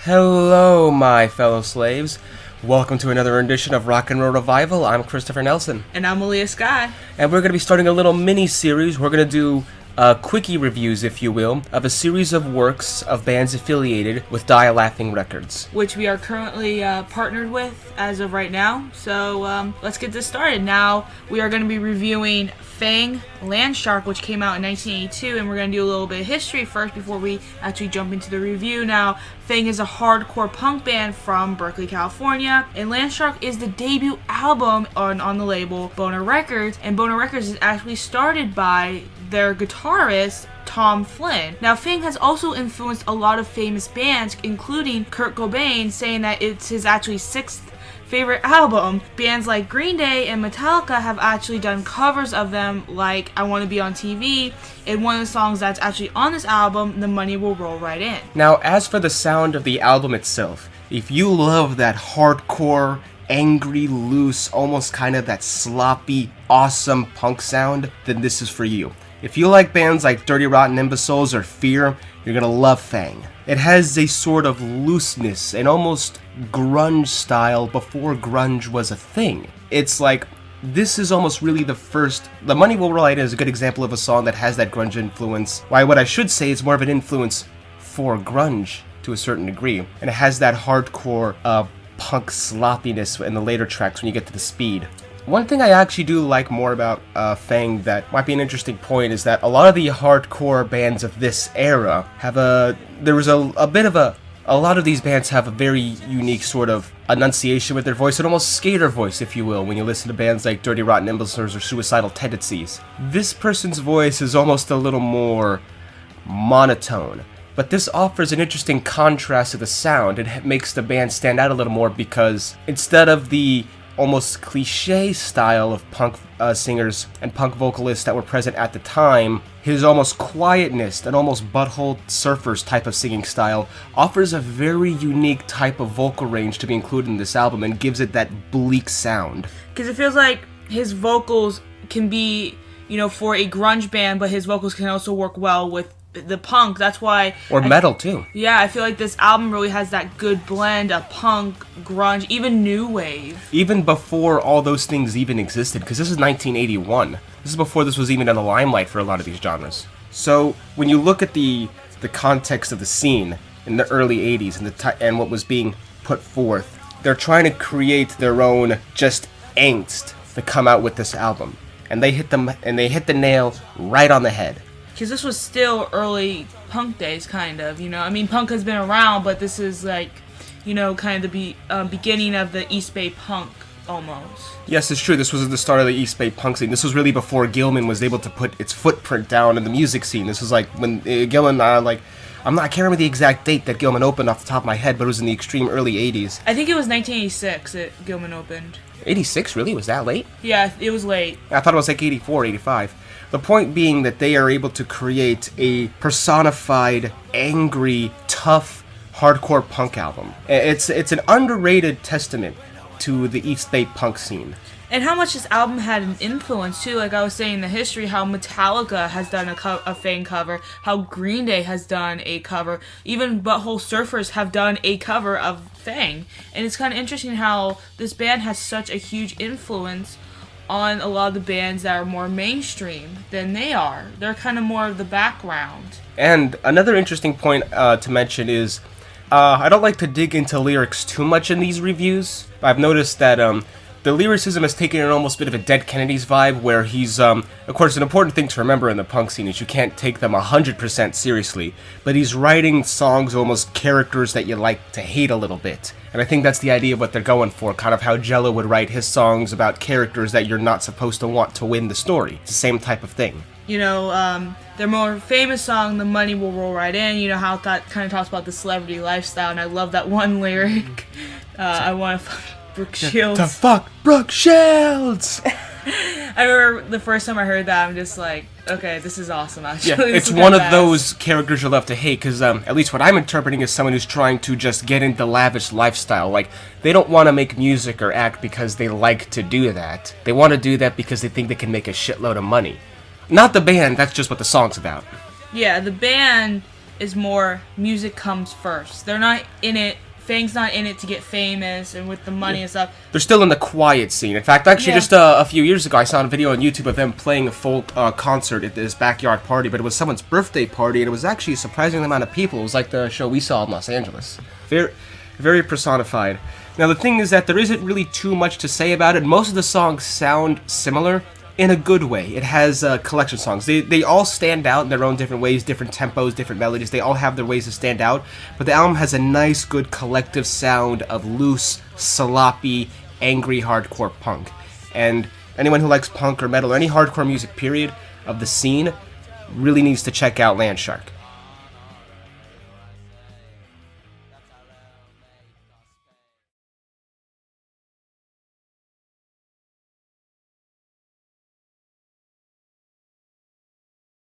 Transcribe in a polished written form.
Hello, my fellow slaves. Welcome to another edition of Rock and Roll Revival. I'm Christopher Nelson. And I'm Aaliyah Sky. And we're going to be starting a little mini-series. We're going to do quickie reviews, if you will, of a series of works of bands affiliated with Die Laughing Records, which we are currently partnered with as of right now. So let's get this started. Now we are going to be reviewing Fang-Landshark, which came out in 1982, and we're going to do a little bit of history first before we actually jump into the review. Now, Fang is a hardcore punk band from Berkeley, California, and Landshark is the debut album on the label Boner Records, and Boner Records is actually started by their guitarist, Tom Flynn. Now, Fang has also influenced a lot of famous bands, including Kurt Cobain, saying that it's his actually sixth favorite album. Bands like Green Day and Metallica have actually done covers of them, like I Want to Be on TV, and one of the songs that's actually on this album, The Money Will Roll Right In. Now, as for the sound of the album itself, if you love that hardcore, angry, loose, almost kind of that sloppy, awesome punk sound, then this is for you. If you like bands like Dirty Rotten Imbeciles or Fear, you're gonna love Fang. It has a sort of looseness and almost grunge style before grunge was a thing. It's like, this is almost really the first. The Money Will Roll Right In is a good example of a song that has that grunge influence. Why, what I should say is more of an influence for grunge to a certain degree. And it has that hardcore punk sloppiness in the later tracks when you get to the speed. One thing I actually do like more about Fang that might be an interesting point is that a lot of the hardcore bands of this era have a lot of these bands have a very unique sort of enunciation with their voice, an almost skater voice, if you will, when you listen to bands like Dirty Rotten Imbeciles or Suicidal Tendencies. This person's voice is almost a little more monotone, but this offers an interesting contrast to the sound. It makes the band stand out a little more because instead of the almost cliche style of punk singers and punk vocalists that were present at the time, his almost quietness and almost Butthole Surfers type of singing style offers a very unique type of vocal range to be included in this album and gives it that bleak sound. Because it feels like his vocals can be, for a grunge band, but his vocals can also work well with the punk. That's why metal too. Yeah, I feel like this album really has that good blend of punk, grunge, even new wave. Even before all those things even existed, because this is 1981. This is before this was even in the limelight for a lot of these genres. So when you look at the context of the scene in the early 80s and what was being put forth, they're trying to create their own just angst to come out with this album, and they hit the nail right on the head. Because this was still early punk days, kind of, I mean, punk has been around, but this is like, kind of the beginning of the East Bay punk, almost. Yes, it's true. This was the start of the East Bay punk scene. This was really before Gilman was able to put its footprint down in the music scene. This was like when Gilman, I can't remember the exact date that Gilman opened off the top of my head, but it was in the extreme early 80s. I think it was 1986 that Gilman opened. 86? Really? Was that late? Yeah, it was late. I thought it was like 84, 85. The point being that they are able to create a personified, angry, tough, hardcore punk album. It's an underrated testament to the East Bay punk scene. And how much this album had an influence, too. Like I was saying, the history, how Metallica has done a Fang cover, how Green Day has done a cover, even Butthole Surfers have done a cover of Fang. And it's kind of interesting how this band has such a huge influence on a lot of the bands that are more mainstream than they are. They're kind of more of the background. And another interesting point to mention is, I don't like to dig into lyrics too much in these reviews. I've noticed that the lyricism has taken an almost bit of a Dead Kennedys vibe, where he's, of course, an important thing to remember in the punk scene is you can't take them 100% seriously, but he's writing songs almost characters that you like to hate a little bit. And I think that's the idea of what they're going for, kind of how Jello would write his songs about characters that you're not supposed to want to win the story. It's the same type of thing. Their more famous song, The Money Will Roll Right In, how that kind of talks about the celebrity lifestyle, and I love that one lyric. I want to fuck Brooke Shields. To fuck Brooke Shields! I remember the first time I heard that, I'm just like, okay, this is awesome, actually. Yeah, it's one of those characters you love to hate, because at least what I'm interpreting is someone who's trying to just get into lavish lifestyle. Like, they don't want to make music or act because they like to do that. They want to do that because they think they can make a shitload of money. Not the band, that's just what the song's about. Yeah, the band is more music comes first. They're not in it. Fang's not in it to get famous and with the money and stuff. They're still in the quiet scene. In fact, actually, just a few years ago, I saw a video on YouTube of them playing a full concert at this backyard party, but it was someone's birthday party, and it was actually a surprising amount of people. It was like the show we saw in Los Angeles. Very, very personified. Now, the thing is that there isn't really too much to say about it. Most of the songs sound similar in a good way. It has collection songs. They all stand out in their own different ways, different tempos, different melodies. They all have their ways to stand out. But the album has a nice, good collective sound of loose, sloppy, angry hardcore punk. And anyone who likes punk or metal or any hardcore music, period, of the scene really needs to check out Landshark.